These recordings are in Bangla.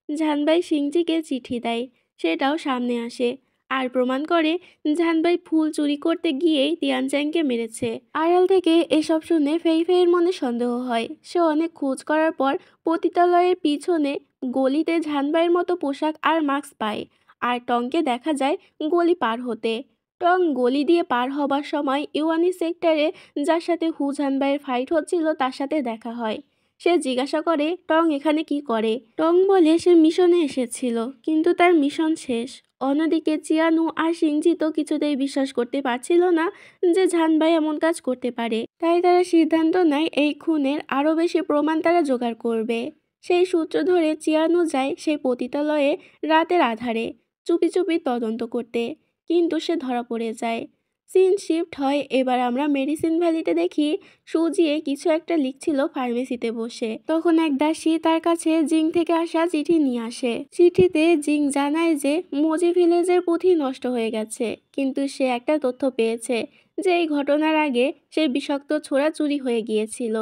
ঝানবাই সিংজিকে চিঠি দেয়, সেটাও সামনে আসে আর প্রমাণ করে ঝানবাই ফুল চুরি করতে গিয়েই তিয়ানচ্যাংকে মেরেছে। আড়াল থেকে এসব শুনে ফেই ফেইয়ের মনে সন্দেহ হয়। সে অনেক খোঁজ করার পর পতিতালয়ের পিছনে গলিতে ঝানবাইয়ের মতো পোশাক আর মাস্ক পায়। আর টংকে দেখা যায় গলি পার হতে। টং গলি দিয়ে পার হবার সময় ইউয়ানি সেক্টরে যার সাথে হু ঝানবাইয়ের ফাইট হচ্ছিল তার সাথে দেখা হয়। সে জিজ্ঞাসা করে টং এখানে কি করে। টং বলে সে মিশনে এসেছিল, কিন্তু তার মিশন শেষ। অন্যদিকে চিয়ানু আর সিংজি তো কিছুতেই বিশ্বাস করতে পারছিল না যে ঝানবাই এমন কাজ করতে পারে। তাই তারা সিদ্ধান্ত নেয় এই খুনের আরও বেশি প্রমাণ তারা জোগাড় করবে। সেই সূত্র ধরে চিয়ানু যায় সেই পতিতালয়ে রাতের আধারে চুপি চুপি তদন্ত করতে, কিন্তু সে ধরা পড়ে যায়। সিন শিফট হয়। এবার আমরা মেডিসিন ভ্যালিতে দেখি সুজিয়ে কিছু একটা লিখছিল ফার্মেসিতে বসে। তখন এক দাসী তার কাছে জিং থেকে আসা চিঠি নিয়ে আসে। চিঠিতে জিং জানায় যে মোজি ভিলেজের পুঁথি নষ্ট হয়ে গেছে, কিন্তু সে একটা তথ্য পেয়েছে যে এই ঘটনার আগে সেই বিষাক্ত ছোরা চুরি হয়ে গিয়েছিল।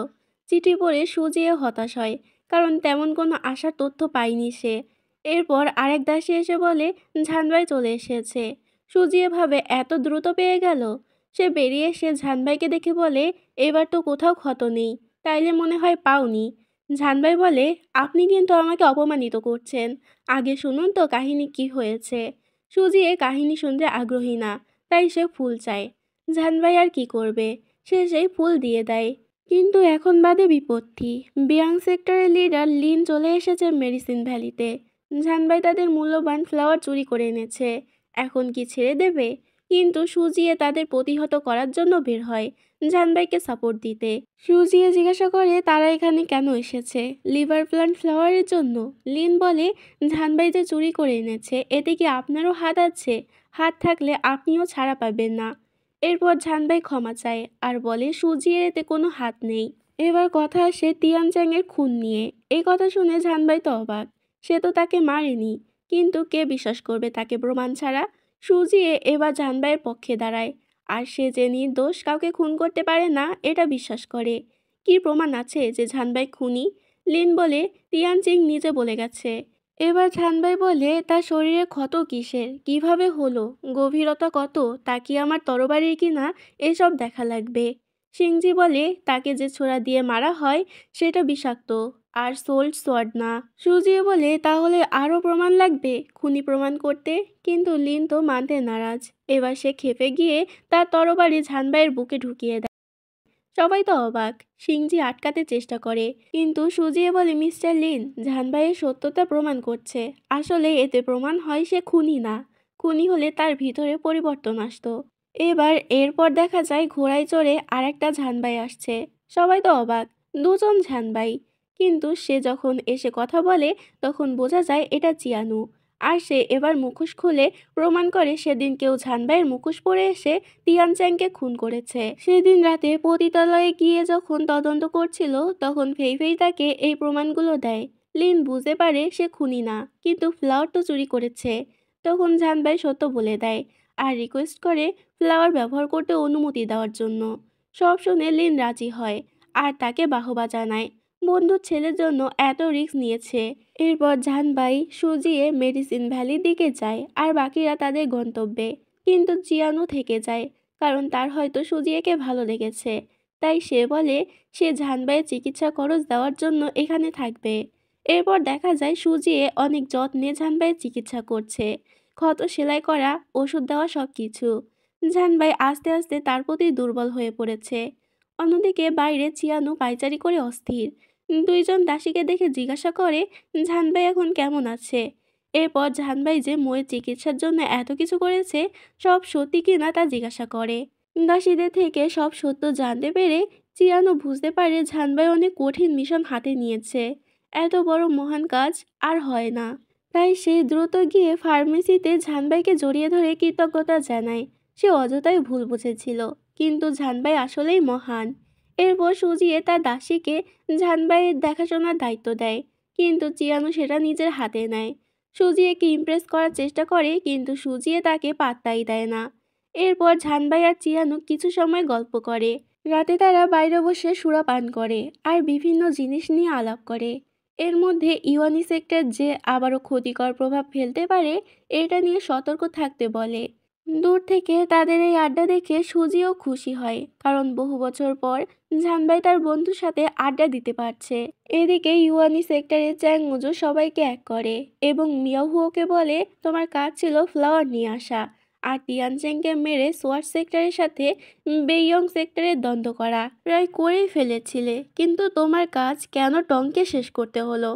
চিঠি পড়ে সুজিয়ে হতাশ হয়, কারণ তেমন কোনো আশার তথ্য পায়নি সে। এরপর আরেক দাসী এসে বলে ঝানবাই চলে এসেছে। সুজিয়ে ভাবে এত দ্রুত পেয়ে গেল। সে বেরিয়ে এসে ঝানবাইকে দেখে বলে এবার তো কোথাও ক্ষত নেই, তাইলে মনে হয় পাওনি। ঝানবাই বলে আপনি কিন্তু আমাকে অপমানিত করছেন, আগে শুনুন তো কাহিনী কি হয়েছে। সুজিয়ে কাহিনী শুনতে আগ্রহী না, তাই সে ফুল চায়। ঝানবাই আর কি করবে, সে সেই ফুল দিয়ে দেয়। কিন্তু এখন বাদে বিপত্তি। বিয়াং সেক্টরের লিডার লিন চলে এসেছে মেডিসিন ভ্যালিতে। ঝানবাই তাদের মূল্যবান ফ্লাওয়ার চুরি করে এনেছে, এখন কি ছেড়ে দেবে? কিন্তু সুজিয়ে তাদের প্রতিহত করার জন্য বের হয় ঝানবাইকে সাপোর্ট দিতে। সুজিয়ে জিজ্ঞাসা করে তারা এখানে কেন এসেছে, লিভার প্লান্ট ফ্লাওয়ারের জন্য। লিন বলে ঝানবাই যে চুরি করে এনেছে এতে কি আপনারও হাত আছে? হাত থাকলে আপনিও ছাড়া পাবেন না। এরপর ঝানবাই ক্ষমা চায় আর বলে সুজিয়ের এতে কোনো হাত নেই। এবার কথা আসে তিয়ানচ্যাংয়ের খুন নিয়ে। এই কথা শুনে ঝানবাই তো অবাক। সে তো তাকে মারেনি, কিন্তু কে বিশ্বাস করবে তাকে প্রমাণ ছাড়া? সুজিয়ে এবার ঝানবাইয়ের পক্ষে দাঁড়ায়, আর সে যে নির্দোষ, কাউকে খুন করতে পারে না এটা বিশ্বাস করে। কি প্রমাণ আছে যে ঝানবাই খুনি? লিন বলে তিয়ানচিং নিজে বলে গেছে। এবার ঝানবাই বলে তার শরীরে ক্ষত কিসের, কিভাবে হলো, গভীরতা কত, তা কি আমার তরবারির কিনা, এসব দেখা লাগবে। সিংজি বলে তাকে যে ছোরা দিয়ে মারা হয় সেটা বিষাক্ত, আর সোল্ড সোয়ার্ড না। সুজিয়ে বলে তাহলে আরও প্রমাণ লাগবে খুনি প্রমাণ করতে, কিন্তু লিন তো মানতে নারাজ। এবার সে খেপে গিয়ে তার তরবারি ঝানবাইয়ের বুকে ঢুকিয়ে দেয়। সবাই তো অবাক। সিংজি আটকাতে চেষ্টা করে, কিন্তু সুজিয়ে বলে মিস্টার লিন ঝানবাইয়ের সত্যতা প্রমাণ করছে। আসলে এতে প্রমাণ হয় সে খুনি না, খুনি হলে তার ভিতরে পরিবর্তন আসতো। এরপর দেখা যায় ঘোড়ায় চড়ে আর একটা ঝানবাই আসছে। সবাই তো অবাক, দুজন ঝানবাই। কিন্তু সে যখন এসে কথা বলে তখন বোঝা যায় এটা চিয়ানু। আর সে এবার মুখোশ খুলে প্রমাণ করে সেদিন কেউ ঝানবাইয়ের মুখোশ পরে এসে তিয়ানচ্যাংকে খুন করেছে। সেদিন রাতে পতিতালয়ে গিয়ে যখন তদন্ত করছিল তখন ফেই ফেই তাকে এই প্রমাণগুলো দেয়। লিন বুঝতে পারে সে খুনি না, কিন্তু ফ্লাওয়ার তো চুরি করেছে। তখন ঝানবাই সত্য বলে দেয় আর রিকোয়েস্ট করে ফ্লাওয়ার ব্যবহার করতে অনুমতি দেওয়ার জন্য। সব শুনে লিন রাজি হয় আর তাকে বাহবা জানায়, বন্ধুর ছেলের জন্য এত রিস্ক নিয়েছে। এরপর ঝানবাই সুজিয়ে মেডিসিন ভ্যালির দিকে যায় আর বাকিরা তাদের গন্তব্যে। কিন্তু জিয়ানু থেকে যায়, কারণ তার হয়তো সুজিয়েকে ভালো লেগেছে। তাই সে বলে সে ঝানবাইয়ের চিকিৎসা খরচ দেওয়ার জন্য এখানে থাকবে। এরপর দেখা যায় সুজিয়ে অনেক যত্নে ঝানবাইয়ের চিকিৎসা করছে, ক্ষত সেলাই করা, ওষুধ দেওয়া সব কিছু। ঝানবাই আস্তে আস্তে তার প্রতি দুর্বল হয়ে পড়েছে। অন্যদিকে বাইরে চিয়ানু পায়চারি করে অস্থির। দুইজন দাসীকে দেখে জিজ্ঞাসা করে ঝানবাই এখন কেমন আছে। এরপর ঝানবাই যে মোয়ের চিকিৎসার জন্য এত কিছু করেছে সব সত্যি কিনা তা জিজ্ঞাসা করে। দাসীদের থেকে সব সত্য জানতে পেরে চিয়ানু বুঝতে পারে ঝানবাই অনেক কঠিন মিশন হাতে নিয়েছে। এত বড় মহান কাজ আর হয় না। তাই সে দ্রুত গিয়ে ফার্মেসিতে ঝানবাইকে জড়িয়ে ধরে কৃতজ্ঞতা জানায়। সে অযথাই ভুল বুঝেছিল, কিন্তু ঝানবাই আসলেই মহান। এরপর সুজিয়ে তার দাসীকে ঝানবাইয়ের দেখাশোনার দায়িত্ব দেয়, কিন্তু চিয়ানু সেটা নিজের হাতে নেয়। সুজিয়েকে ইমপ্রেস করার চেষ্টা করে, কিন্তু সুজিয়ে তাকে পাত্তাই দেয় না। এরপর ঝানবাই আর চিয়ানু কিছু সময় গল্প করে। রাতে তারা বাইরে বসে সুরা পান করে আর বিভিন্ন জিনিস নিয়ে আলাপ করে। এর মধ্যে ইউয়ানি সেক্টর যে আবারও ক্ষতিকর প্রভাব ফেলতে পারে এটা নিয়ে সতর্ক থাকতে বলে। দূর থেকে তাদের এই আড্ডা দেখে সুজিও খুশি হয়, কারণ বহু বছর পর ঝানবাই তার বন্ধুর সাথে আড্ডা দিতে পারছে। এদিকে ইউয়ানি সেক্টরে চ্যাংমুজো সবাইকে এক করে এবং মিয়াহুয়োকে বলে তোমার কাজ ছিল ফ্লাওয়ার নিয়ে আসা, আর টিয়ানচেংকে মেরে সোয়াট সেক্টরের সাথে বেইয়ং সেক্টরের দ্বন্দ্ব করা প্রায় করেই ফেলেছিলে, কিন্তু তোমার কাজ কেন টংকে শেষ করতে হলো?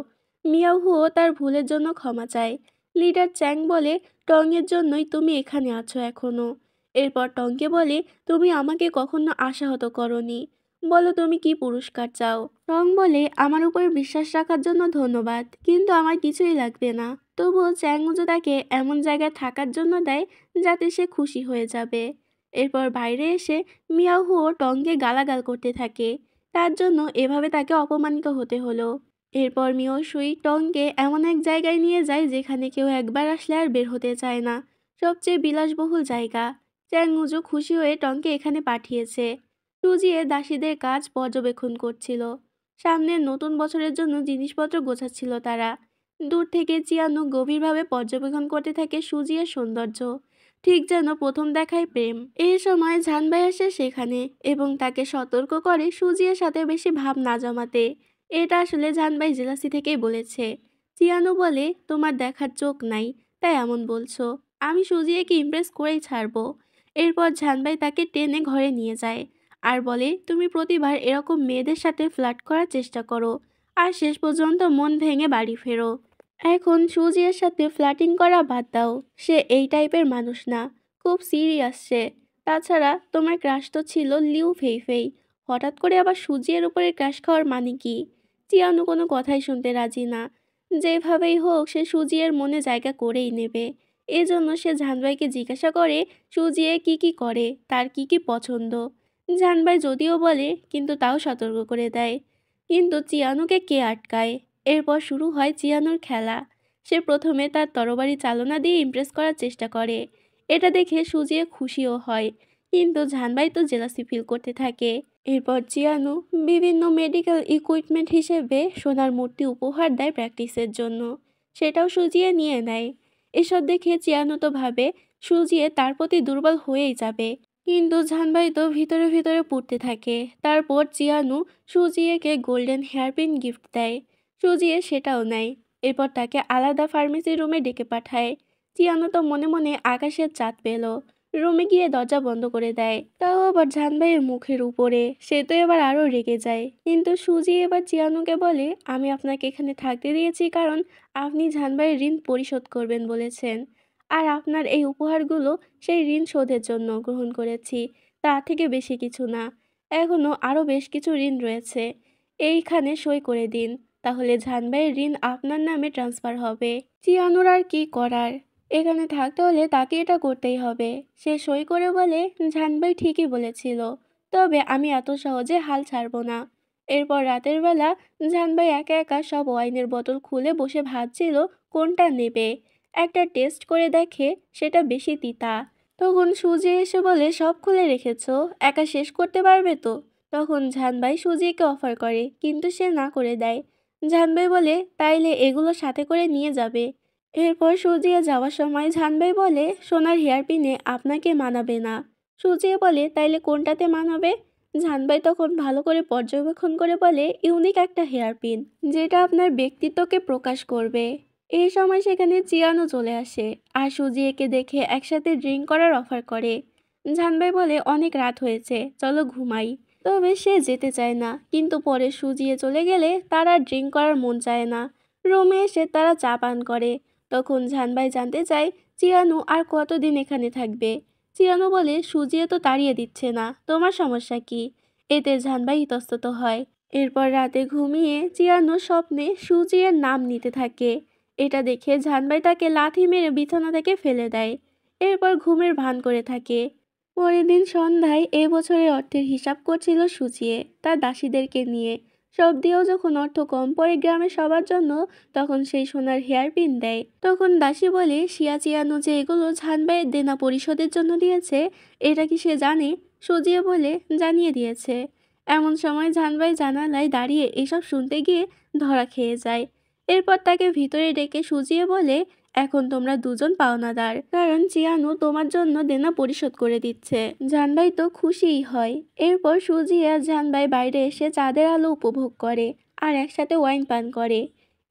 মিয়াহুয়ো তার ভুলের জন্য ক্ষমা চায়। লিডার চ্যাং বলে টংয়ের জন্যই তুমি এখানে আছো এখনো। এরপর টংকে বলে তুমি আমাকে কখনো আশাহত করনি, বলো তুমি কি পুরস্কার চাও। টং বলে আমার উপর বিশ্বাস রাখার জন্য ধন্যবাদ, কিন্তু আমার কিছুই লাগবে না। তবুও চ্যাংউজো তাকে এমন জায়গায় থাকার জন্য দেয় যাতে সে খুশি হয়ে যাবে। এরপর বাইরে এসে মিয়াহুও টংকে গালাগাল করতে থাকে, তার জন্য এভাবে তাকে অপমানিত হতে হলো। এরপর মিয়োসুই টংকে এমন এক জায়গায় নিয়ে যায় যেখানে কেউ একবার আসলে আর বের হতে চায় না, সবচেয়ে বিলাসবহুল জায়গা। চ্যাংউজো খুশি হয়ে টংকে এখানে পাঠিয়েছে। সুজিয়ে দাসীদের কাজ পর্যবেক্ষণ করছিল। সামনের নতুন বছরের জন্য জিনিসপত্র গোছাচ্ছিল তারা। দূর থেকে চিয়ানো গভীরভাবে পর্যবেক্ষণ করতে থাকে সুজিয়ের সৌন্দর্য, ঠিক যেন প্রথম দেখায় প্রেম। এই সময় ঝানবাই আসে সেখানে এবং তাকে সতর্ক করে সুজিয়ের সাথে বেশি ভাব না জমাতে। এটা আসলে ঝানবাই জেলাসি থেকেই বলেছে। চিয়ানো বলে তোমার দেখার চোখ নাই, তাই এমন বলছো। আমি সুজিয়েকে ইমপ্রেস করেই ছাড়বো। এরপর ঝানবাই তাকে টেনে ঘরে নিয়ে যায় আর বলে তুমি প্রতিবার এরকম মেয়েদের সাথে ফ্লার্ট করার চেষ্টা করো আর শেষ পর্যন্ত মন ভেঙে বাড়ি ফেরো। এখন সুজিয়ের সাথে ফ্লার্টিং করা বাদ দাও, সে এই টাইপের মানুষ না, খুব সিরিয়াস সে। তাছাড়া তোমার ক্রাশ তো ছিল লিউ ফেইফেই, হঠাৎ করে আবার সুজিয়ের উপরে ক্রাশ খাওয়ার মানে কি? চিয়ানো কোনো কথাই শুনতে রাজি না। যেভাবেই হোক সে সুজিয়ের মনে জায়গা করেই নেবে। এজন্য সে ঝানবাইকে জিজ্ঞাসা করে সুজিয়ে কি কি করে, তার কি কি পছন্দ। ঝানবাই যদিও বলে কিন্তু তাও সতর্ক করে দেয়। কিন্তু চিয়ানোকে কে আটকায়? এরপর শুরু হয় চিয়ানোর খেলা। সে প্রথমে তার তরবারি চালনা দিয়ে ইমপ্রেস করার চেষ্টা করে। এটা দেখে সুজিয়ে খুশিও হয়, কিন্তু ঝানবাই তো জেলাসি ফিল করতে থাকে। এরপর চিয়ানো বিভিন্ন মেডিকেল ইকুইপমেন্ট হিসেবে সোনার মূর্তি উপহার দেয় প্র্যাকটিসের জন্য। সেটাও সুজিয়ে নিয়ে নেয়। এসব দেখে চিয়ানো তো ভাবে সুজিয়ে তার প্রতি দুর্বল হয়েই যাবে, কিন্তু ঝানবাই তো ভিতরে ভিতরে পড়তে থাকে। তারপর চিয়ানু সুজিয়েকে গোল্ডেন হেয়ারপিন গিফট দেয়। সুজিয়ে সেটাও নেয়। এরপর তাকে আলাদা ফার্মেসি রুমে ডেকে পাঠায়। চিয়ানো তো মনে মনে আকাশের চাঁদ পেল। রুমে গিয়ে দরজা বন্ধ করে দেয়, তাও আবার ঝানবাইয়ের মুখের উপরে। সে তো এবার আরও রেগে যায়, কিন্তু সুজি এবার চিয়ানুকে বলে আমি আপনাকে এখানে থাকতে দিয়েছি কারণ আপনি ঝানবাইয়ের ঋণ পরিশোধ করবেন বলেছেন, আর আপনার এই উপহারগুলো সেই ঋণ শোধের জন্য গ্রহণ করেছি, তা থেকে বেশি কিছু না। এখনও আরও বেশ কিছু ঋণ রয়েছে। এইখানে সই করে দিন, তাহলে ঝানবাইয়ের ঋণ আপনার নামে ট্রান্সফার হবে। চিয়ানুর আর কি করার, এখানে থাকতে হলে তাকে এটা করতেই হবে। সে সই করে বলে ঝানবাই ঠিকই বলেছিল, তবে আমি এত সহজে হাল ছাড়ব না। এরপর রাতের বেলা ঝানবাই একা একা সব ওয়াইনের বোতল খুলে বসে ভাবছিল কোনটা নেবে। একটা টেস্ট করে দেখে সেটা বেশি তিতা। তখন সুজি এসে বলে সব খুলে রেখেছো, একা শেষ করতে পারবে তো? তখন ঝানবাই সুজিকে অফার করে, কিন্তু সে না করে দেয়। ঝানবাই বলে তাইলে এগুলো সাথে করে নিয়ে যাবে। এরপর সুজিয়ে যাওয়ার সময় ঝানবাই বলে সোনার হেয়ারপিনে আপনাকে মানাবে না। সুজিয়ে বলে তাইলে কোনটাতে মানাবে? ঝানবাই তখন ভালো করে পর্যবেক্ষণ করে বলে ইউনিক একটা হেয়ারপিন, যেটা আপনার ব্যক্তিত্বকে প্রকাশ করবে। এই সময় সেখানে চিয়ানো চলে আসে আর সুজিয়েকে দেখে একসাথে ড্রিঙ্ক করার অফার করে। ঝানবাই বলে অনেক রাত হয়েছে, চলো ঘুমাই। তবে সে যেতে চায় না, কিন্তু পরে সুজিয়ে চলে গেলে তার আর ড্রিঙ্ক করার মন চায় না। রুমে এসে তারা চা পান করে। তখন ঝানবাই জানতে চায় চিয়ানো আর কতদিন এখানে থাকবে। চিয়ানো বলে সুজিয়ে তো তাড়িয়ে দিচ্ছে না, তোমার সমস্যা কি? এতে ঝানবাই ইতস্তত হয়। এরপর রাতে ঘুমিয়ে চিয়ানো স্বপ্নে সুজিয়ের নাম নিতে থাকে। এটা দেখে ঝানবাই তাকে লাথি মেরে বিছানা থেকে ফেলে দেয়। এরপর ঘুমের ভান করে থাকে। পরের দিন সন্ধ্যায় এ বছরের অর্থের হিসাব করছিল সুচিয়ে তার দাসীদেরকে নিয়ে। সব দিয়েও যখন অর্থ কম পড়ে গ্রামের সবার জন্য, তখন সেই সোনার হেয়ারপিন দেয়। তখন দাসী বলে শিয়া চিয়ানো যে এগুলো ঝানবাইয়ের দেনা পরিশোধের জন্য দিয়েছে, এটা কি সে জানে? সুজিয়ে বলে জানিয়ে দিয়েছে। এমন সময় জানবাই জানালায় দাঁড়িয়ে এসব শুনতে গিয়ে ধরা খেয়ে যায়। এরপর তাকে ভিতরে ডেকে সুজিয়ে বলে, এখন তোমরা দুজন পাওনাদার, কারণ চিয়ানু তোমার জন্য দেনা পরিশোধ করে দিচ্ছে। জানবাই তো খুশিই হয়। এরপর সুজি আর জানবাই বাইরে এসে চাঁদের আলো উপভোগ করে আর একসাথে ওয়াইন পান করে।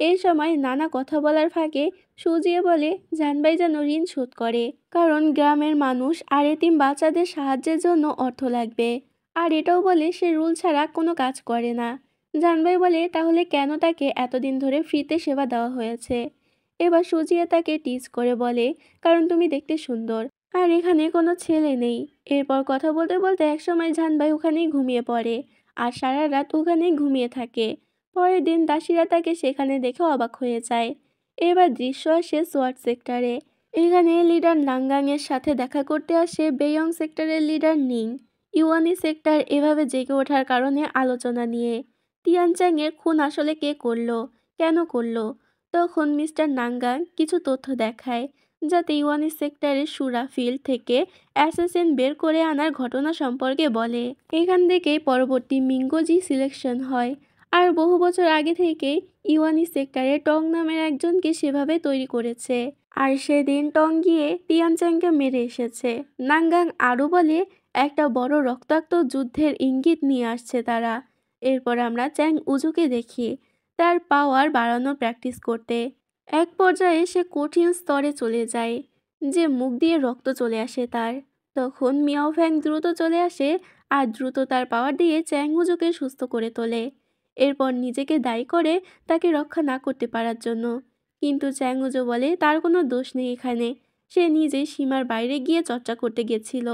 এই সময় নানা কথা বলার ফাঁকে সুজিয়ে বলে জানবাই যেন ঋণ শোধ করে, কারণ গ্রামের মানুষ আর এতিম বাচ্চাদের সাহায্যের জন্য অর্থ লাগবে। আর এটাও বলে সে রুল ছাড়া কোনো কাজ করে না। জানবাই বলে তাহলে কেন তাকে এতদিন ধরে ফ্রিতে সেবা দেওয়া হয়েছে। এবার সুজিয়ে তাকে টিজ করে বলে, কারণ তুমি দেখতে সুন্দর আর এখানে কোনো ছেলে নেই। এরপর কথা বলতে বলতে একসময় জানবাই ওখানেই ঘুমিয়ে পড়ে আর সারা রাত ওখানেই ঘুমিয়ে থাকে। পরের দিন দাসীরা তাকে সেখানে দেখে অবাক হয়ে যায়। এবার দৃশ্য আসে সোয়াট সেক্টরে। এখানে লিডার নাঙ্গাং এর সাথে দেখা করতে আসে বেয়ং সেক্টরের লিডার নিং। ইউয়ানি সেক্টর এভাবে জেগে ওঠার কারণে আলোচনা নিয়ে, তিয়ানচাং এর খুন আসলে কে করলো, কেন করলো। তখন মিস্টার নাঙ্গাং কিছু তথ্য দেখায়, যাতে ইউয়ানি সেক্টরের সুরা ফিল্ড থেকে অ্যাসাসিন বের করে আনার ঘটনা সম্পর্কে বলে। এখান থেকেই পরবর্তী মিঙ্গোজি সিলেকশন হয়। আর বহু বছর আগে থেকেই ইউয়ানি সেক্টরে টং নামের একজনকে সেভাবে তৈরি করেছে। আর সেদিন টং গিয়ে তিয়ানচাংকে মেরে এসেছে। নাঙ্গাং আরও বলে একটা বড় রক্তাক্ত যুদ্ধের ইঙ্গিত নিয়ে আসছে তারা। এরপর আমরা চ্যাং উজুকে দেখি তার পাওয়ার বাড়ানোর প্র্যাকটিস করতে। এক পর্যায়ে সে কঠিন স্তরে চলে যায়, যে মুখ দিয়ে রক্ত চলে আসে তার। তখন মিয়াও ফ্যাং দ্রুত চলে আসে আর দ্রুত তার পাওয়ার দিয়ে চ্যাং উজুকে সুস্থ করে তোলে। এরপর নিজেকে দায়ী করে তাকে রক্ষা না করতে পারার জন্য। কিন্তু চ্যাং উজু বলে তার কোনো দোষ নেই এখানে, সে নিজে সীমার বাইরে গিয়ে চর্চা করতে গেছিল।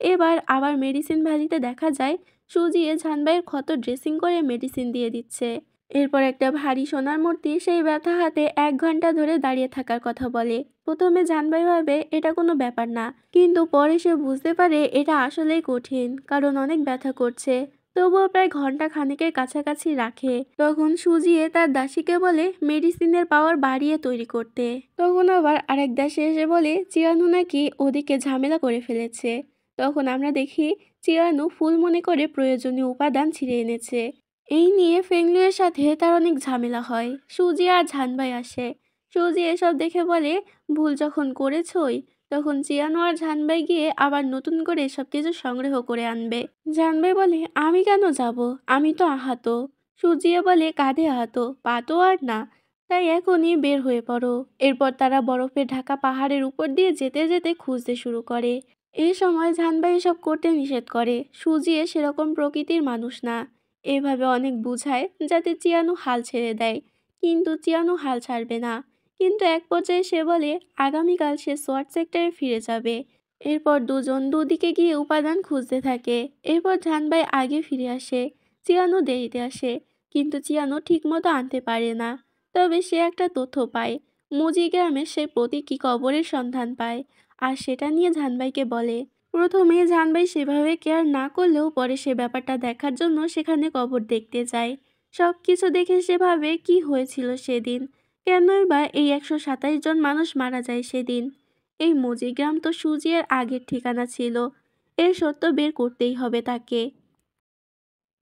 এবার আবার মেডিসিন ভ্যালিতে দেখা যায় সুজিয়ে জানবাইয়ের ক্ষত ড্রেসিং করে মেডিসিন দিয়ে দিচ্ছে। এরপর একটা ভারী সোনার মূর্তি সেই ব্যথা হাতে 1 ঘন্টা ধরে দাঁড়িয়ে থাকার কথা বলে। প্রথমে জানবাই ভাবে এটা কোনো ব্যাপার না, কিন্তু পরে সে বুঝতে পারে এটা আসলেই কঠিন, কারণ অনেক ব্যথা করছে। তবুও প্রায় ঘন্টা খানেকের কাছাকাছি রাখে। তখন সুজিয়ে তার দাসীকে বলে মেডিসিনের পাওয়ার বাড়িয়ে তৈরি করতে। তখন আবার আরেক দাসী এসে বলে চিয়ানু নাকি ওদিকে ঝামেলা করে ফেলেছে। তখন আমরা দেখি চিয়ানু ফুল মনে করে প্রয়োজনীয় উপাদান ছিঁড়ে এনেছে। এই নিয়ে ফেংলুয়ের সাথে তার অনেক ঝামেলা হয়। সুজি আর ঝানবাই আসে। সুজি এসব দেখে বলে ভুল যখন করেছই, তখন চিয়ানো আর ঝানবাই গিয়ে আবার নতুন করে এসব কিছু সংগ্রহ করে আনবে। জানবাই বলে আমি কেন যাব, আমি তো আহত। সুজিয়ে বলে কাঁধে আহত, পা তো আর না, তাই এখনই বের হয়ে পড়ো। এরপর তারা বরফে ঢাকা পাহাড়ের উপর দিয়ে যেতে যেতে খুঁজতে শুরু করে। এই সময় জানবাই এসব করতে নিষেধ করে। সুজিয়ে সেরকম প্রকৃতির মানুষ না। এভাবে অনেক বুঝায় যাতে চিয়ানু হাল ছেড়ে দেয়, কিন্তু চিয়ানু হাল ছাড়বে না। কিন্তু এক পর্যায়ে সে বলে আগামীকাল সে সোয়াট সেক্টরে ফিরে যাবে। এরপর দুজন দুদিকে গিয়ে উপাদান খুঁজতে থাকে। এরপর জানবাই আগে ফিরে আসে, চিয়ানু দেরিতে আসে, কিন্তু চিয়ানু ঠিকমতো আনতে পারে না। তবে সে একটা তথ্য পায়, মুজি গ্রামের সে প্রতীকী কবরের সন্ধান পায়, আর সেটা নিয়ে জানবাইকে বলে। প্রথমে জানবাই সেভাবে কেয়ার না করলেও পরে সে ব্যাপারটা দেখার জন্য সেখানে কবর দেখতে যায়। সব কিছু দেখে সে ভাবে কি হয়েছিল সেদিন, কেনই বা এই 127 জন মানুষ মারা যায় সেদিন। এই মুজিগ্রাম তো সুজিয়ের আগের ঠিকানা ছিল, এর সত্য বের করতেই হবে তাকে।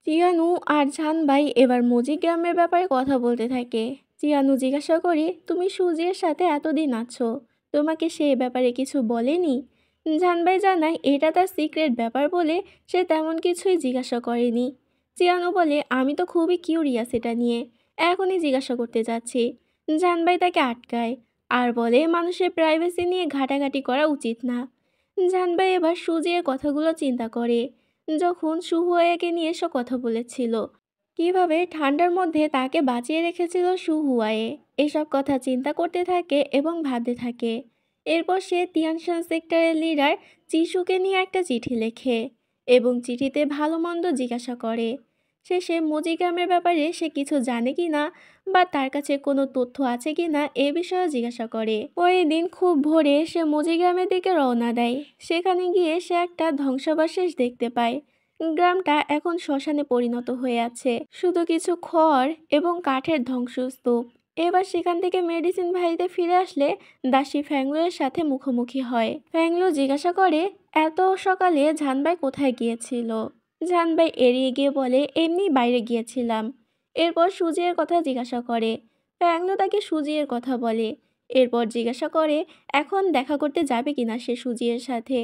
চিয়ানু আর জানবাই এবার মুজিগ্রামের ব্যাপারে কথা বলতে থাকে। চিয়ানু জিজ্ঞাসা করে তুমি সুজিয়ের সাথে এতদিন আছো, তোমাকে সে ব্যাপারে কিছু বলেনি? জানবাই জানায় এটা তার সিক্রেট ব্যাপার বলে সে তেমন কিছুই জিজ্ঞাসা করেনি। চিয়ানু বলে আমি তো খুবই কিউরিয়াস এটা নিয়ে, এখনই জিজ্ঞাসা করতে যাচ্ছি। জানবাই তাকে আটকায় আর বলে মানুষের প্রাইভেসি নিয়ে ঘাটাঘাটি করা উচিত না। জানবাই এবার সুজিয়ের কথাগুলো চিন্তা করে, যখন সুহুয়াকে নিয়ে এসব কথা বলেছিল, কিভাবে ঠান্ডার মধ্যে তাকে বাঁচিয়ে রেখেছিল সুহুয়ায়ে। এসব কথা চিন্তা করতে থাকে এবং ভাবতে থাকে। এরপর সে তিয়ানশান সেক্টরের লিডার চিশুকে নিয়ে একটা চিঠি লেখে এবং চিঠিতে ভালো মন্দ জিজ্ঞাসা করে। শেষে মুজিগ্রামের ব্যাপারে সে কিছু জানে কি না বা তার কাছে কোনো তথ্য আছে কি না এ বিষয়ে জিজ্ঞাসা করে। ওই দিন খুব ভোরে সে মুজিগ্রামের দিকে রওনা দেয়। সেখানে গিয়ে সে একটা ধ্বংসাবশেষ দেখতে পায়। গ্রামটা এখন শ্মশানে পরিণত হয়ে আছে, শুধু কিছু খড় এবং কাঠের ধ্বংসস্তূপ। এবার সেখান থেকে মেডিসিন ভ্যালিতে ফিরে আসলে দাসী ফ্যাংলুয়ের সাথে মুখোমুখি হয়। ফ্যাংলু জিজ্ঞাসা করে এত সকালে জানবাই কোথায় গিয়েছিল। জাহানবাই এড়িয়ে গিয়ে বলে, এমনি বাইরে গিয়েছিলাম। এরপর সুজিয়ের কথা জিজ্ঞাসা করে। ফ্যাংলু তাকে সুজিয়ের কথা বলে। এরপর জিজ্ঞাসা করে এখন দেখা করতে যাবে কিনা সে সুজিয়ের সাথে,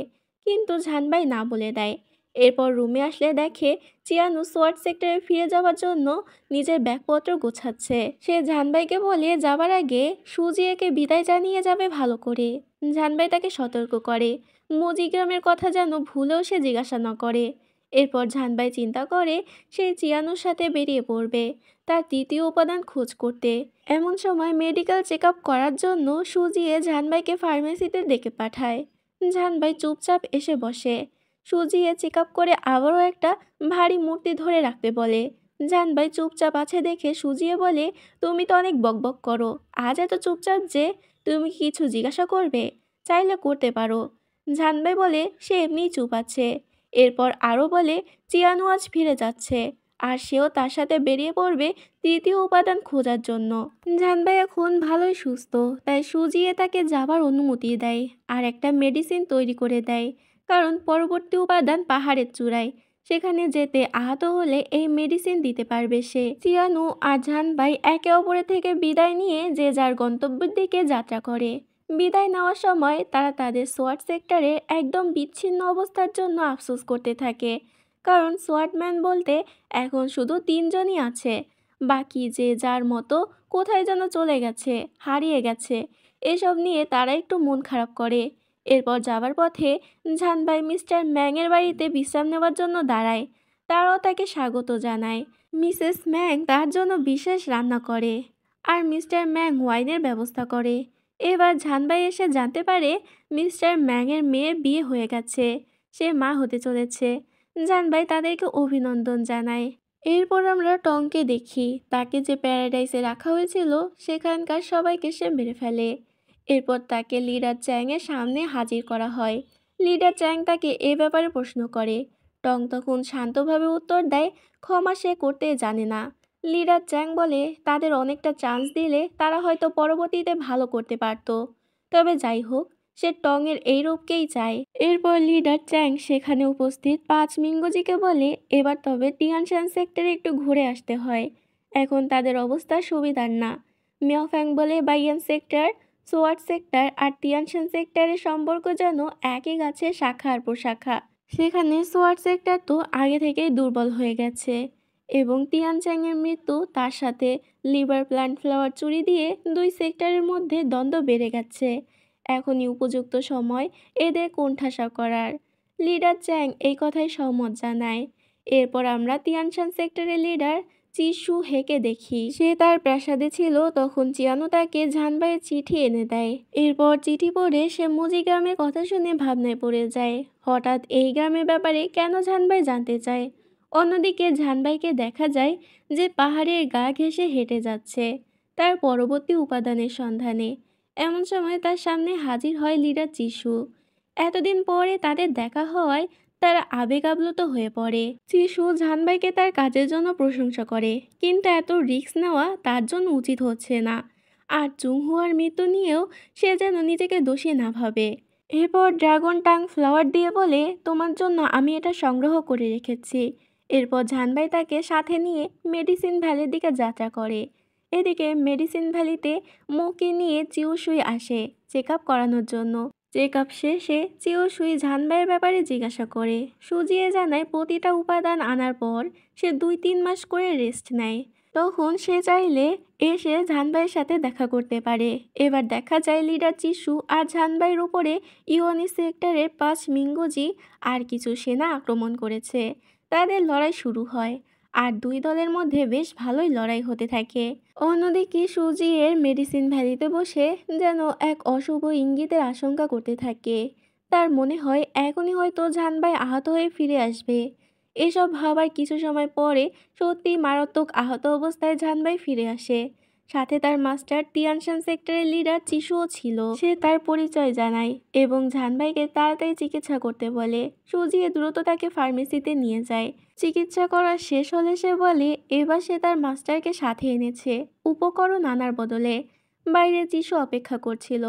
কিন্তু জাহানবাই না বলে দেয়। এরপর রুমে আসলে দেখে চিয়ানু সোয়াট সেক্টরে ফিরে যাওয়ার জন্য নিজের ব্যাগপত্র গোছাচ্ছে। সে জাহানবাইকে বলে যাবার আগে সুজিয়াকে বিদায় জানিয়ে যাবে ভালো করে। জাহানবাই তাকে সতর্ক করে মজিগ্রামের কথা যেন ভুলেও সে জিজ্ঞাসা না করে। এরপর জাহানবাই চিন্তা করে সে চিয়ানুর সাথে বেরিয়ে পড়বে তার তৃতীয় উপাদান খোঁজ করতে। এমন সময় মেডিকেল চেক আপ করার জন্য সুজিয়ে জাহানবাইকে ফার্মেসিতে ডেকে পাঠায়। জাহানবাই চুপচাপ এসে বসে। সুজিয়ে চেক আপ করে আবারও একটা ভারী মূর্তি ধরে রাখতে বলে। জাহানবাই চুপচাপ আছে দেখে সুজিয়ে বলে, তুমি তো অনেক বকবক করো, আজ এত চুপচাপ যে, তুমি কি কিছু জিজ্ঞাসা করবে? চাইলে করতে পারো। জাহানবাই বলে সে এমনিই চুপ আছে। এরপর আরও বলে চিয়ানু আজ ফিরে যাচ্ছে আর সেও তার সাথে বেরিয়ে পড়বে তৃতীয় উপাদান খোঁজার জন্য। জাহানবাই এখন ভালোই সুস্থ, তাই সুজিয়ে তাকে যাবার অনুমতি দেয় আর একটা মেডিসিন তৈরি করে দেয়, কারণ পরবর্তী উপাদান পাহাড়ের চূড়ায়, সেখানে যেতে আহত হলে এই মেডিসিন দিতে পারবে সে। চিয়ানু আর জাহানবাই একে অপরের থেকে বিদায় নিয়ে যে যার গন্তব্যের দিকে যাত্রা করে। বিদায় নেওয়ার সময় তারা তাদের সোয়াট সেক্টরে একদম বিচ্ছিন্ন অবস্থার জন্য আফসোস করতে থাকে, কারণ সোয়াটম্যান বলতে এখন শুধু 3জনই আছে, বাকি যে যার মতো কোথায় যেন চলে গেছে, হারিয়ে গেছে। এসব নিয়ে তারা একটু মন খারাপ করে। এরপর যাবার পথে জাহানবাই মিস্টার ম্যাংয়ের বাড়িতে বিশ্রাম নেওয়ার জন্য দাঁড়ায়। তারাও তাকে স্বাগত জানায়। মিসেস ম্যাং তার জন্য বিশেষ রান্না করে আর মিস্টার ম্যাং ওয়াইনের ব্যবস্থা করে। এবার জাহানবাই এসে জানতে পারে মিস্টার ম্যাংয়ের মেয়ের বিয়ে হয়ে গেছে, সে মা হতে চলেছে। জাহানবাই তাদেরকে অভিনন্দন জানায়। এরপর আমরা টংকে দেখি, তাকে যে প্যারাডাইসে রাখা হয়েছিল সেখানকার সবাইকে সে মেরে ফেলে। এরপর তাকে লিডার চ্যাংয়ের সামনে হাজির করা হয়। লিডার চ্যাং তাকে এ ব্যাপারে প্রশ্ন করে। টং তখন শান্তভাবে উত্তর দেয় ক্ষমা সে করতে জানে না। লিডার চ্যাং বলে তাদের অনেকটা চান্স দিলে তারা হয়তো পরবর্তীতে ভালো করতে পারত, তবে যাই হোক সে টংয়ের এই রূপকেই চায়। এরপর লিডার চ্যাং সেখানে উপস্থিত 5 মিঙ্গোজিকে বলে এবার তবে টিয়ানশান সেক্টরে একটু ঘুরে আসতে হয়, এখন তাদের অবস্থা সুবিধার না। মিয়াওফ্যাং বলে বাইয়ান সেক্টর, সোয়াট সেক্টর আর টিয়ানশান সেক্টরের সম্পর্ক যেন একই গাছের শাখা আর প্রশাখা। সেখানে সোয়াট সেক্টর তো আগে থেকেই দুর্বল হয়ে গেছে এবং তিয়ানচাংয়ের মৃত্যু তার সাথে লিভার প্ল্যান্ট ফ্লাওয়ার চুরি দিয়ে 2 সেক্টরের মধ্যে দ্বন্দ্ব বেড়ে গেছে। এখনই উপযুক্ত সময় এদের কোণঠাসা করার। লিডার চ্যাং এই কথায় সহমত জানায়। এরপর আমরা তিয়ানশান সেক্টরের লিডার চিশু হেকে দেখি। সে তার প্রাসাদে ছিল তখন চিয়ানো তাকে জাহানবাইয়ের চিঠি এনে দেয়। এরপর চিঠি পড়ে সে মুজি গ্রামের কথা শুনে ভাবনায় পড়ে যায়। হঠাৎ এই গ্রামের ব্যাপারে কেন জাহানবাই জানতে চায়। অন্যদিকে জাহানবাইকে দেখা যায় যে পাহাড়ের গা ঘেঁষে হেঁটে যাচ্ছে তার পরবর্তী উপাদানের সন্ধানে। এমন সময় তার সামনে হাজির হয় লিডার চিশু। এতদিন পরে তাদের দেখা হওয়ায় তারা আবেগ আপ্লুত হয়ে পড়ে। চিশু জাহানবাইকে তার কাজের জন্য প্রশংসা করে, কিন্তু এত রিস্ক নেওয়া তার জন্য উচিত হচ্ছে না। আর চুংহুয়ার মৃত্যু নিয়েও সে যেন নিজেকে দোষী না ভাবে। এরপর ড্রাগন টাং ফ্লাওয়ার দিয়ে বলে তোমার জন্য আমি এটা সংগ্রহ করে রেখেছি। এরপর জাহানবাই তাকে সাথে নিয়ে মেডিসিন ভ্যালির দিকে যাত্রা করে। এদিকে মেডিসিন ভ্যালিতে মোকে নিয়ে চিউশুই আসে চেক আপ করানোর জন্য। চেক আপ শেষে চিউশুই জাহানবাইয়ের ব্যাপারে জিজ্ঞাসা করে। সুজিয়ে জানায় প্রতিটা উপাদান আনার পর সে 2-3 মাস করে রেস্ট নেয়, তখন সে চাইলে এসে জাহানবাইয়ের সাথে দেখা করতে পারে। এবার দেখা যায় লিডার চিশু আর জাহানবাইয়ের উপরে ইওয়ানি সেক্টরের 5 মিঙ্গোজি আর কিছু সেনা আক্রমণ করেছে। তাদের লড়াই শুরু হয় আর 2 দলের মধ্যে বেশ ভালোই লড়াই হতে থাকে। অন্যদিকে সুজিয়ের মেডিসিন ভ্যালিতে বসে যেন এক অশুভ ইঙ্গিতের আশঙ্কা করতে থাকে। তার মনে হয় এখনই হয়তো জাহানবাই আহত হয়ে ফিরে আসবে। এসব ভাবার কিছু সময় পরে সত্যি মারাত্মক আহত অবস্থায় জাহানবাই ফিরে আসে। সাথে তার মাস্টার তিয়ানশান সেক্টরের লিডার চিশুও ছিল। সে তার পরিচয় জানায় এবং জাহানবাইকে তাড়াতাড়ি চিকিৎসা করতে বলে। সুজিয়ে দ্রুত তাকে ফার্মেসিতে নিয়ে যায়। চিকিৎসা করা শেষ হলে সে বলে এবার সে তার মাস্টারকে সাথে এনেছে উপকরণ আনার বদলে। বাইরে চিশু অপেক্ষা করছিল।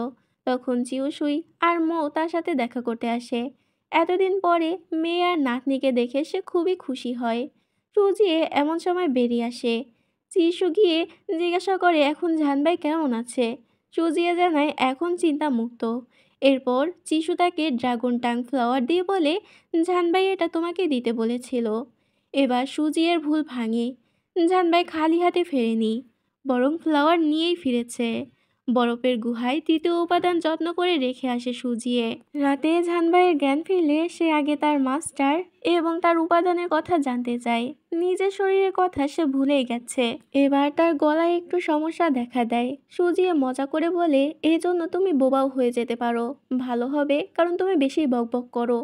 তখন চিউশুই আর মো তার সাথে দেখা করতে আসে। এতদিন পরে মেয়ে আর নাতনিকে দেখে সে খুবই খুশি হয়। সুজিয়ে এমন সময় বেরিয়ে আসে। চিশু গিয়ে জিজ্ঞাসা করে এখন জাহানভাই কেমন আছে। সুজিয়ে জানায় এখন চিন্তামুক্ত। এরপর চিশু তাকে ড্রাগন টাং ফ্লাওয়ার দিয়ে বলে জাহানভাই এটা তোমাকে দিতে বলেছিল। এবার সুজিয়ের ভুল ভাঙে। জাহানভাই খালি হাতে ফেরেনি, বরং ফ্লাওয়ার নিয়েই ফিরেছে। বরফের গুহায় তৃতীয় উপাদান যত্ন করে রেখে আসে সুজিয়ে। রাতে জাহানভাইয়ের জ্ঞান ফিরলে সে আগে তার মাস্টার এবং তার উপাদানের কথা জানতে চায়। নিজের শরীরের কথা সে ভুলেই গেছে। এবার তার গলায় একটু সমস্যা দেখা দেয়। সুজিয়ে মজা করে বলে এই জন্য তুমি বোবাও হয়ে যেতে পারো, ভালো হবে কারণ তুমি বেশি বকবক করো।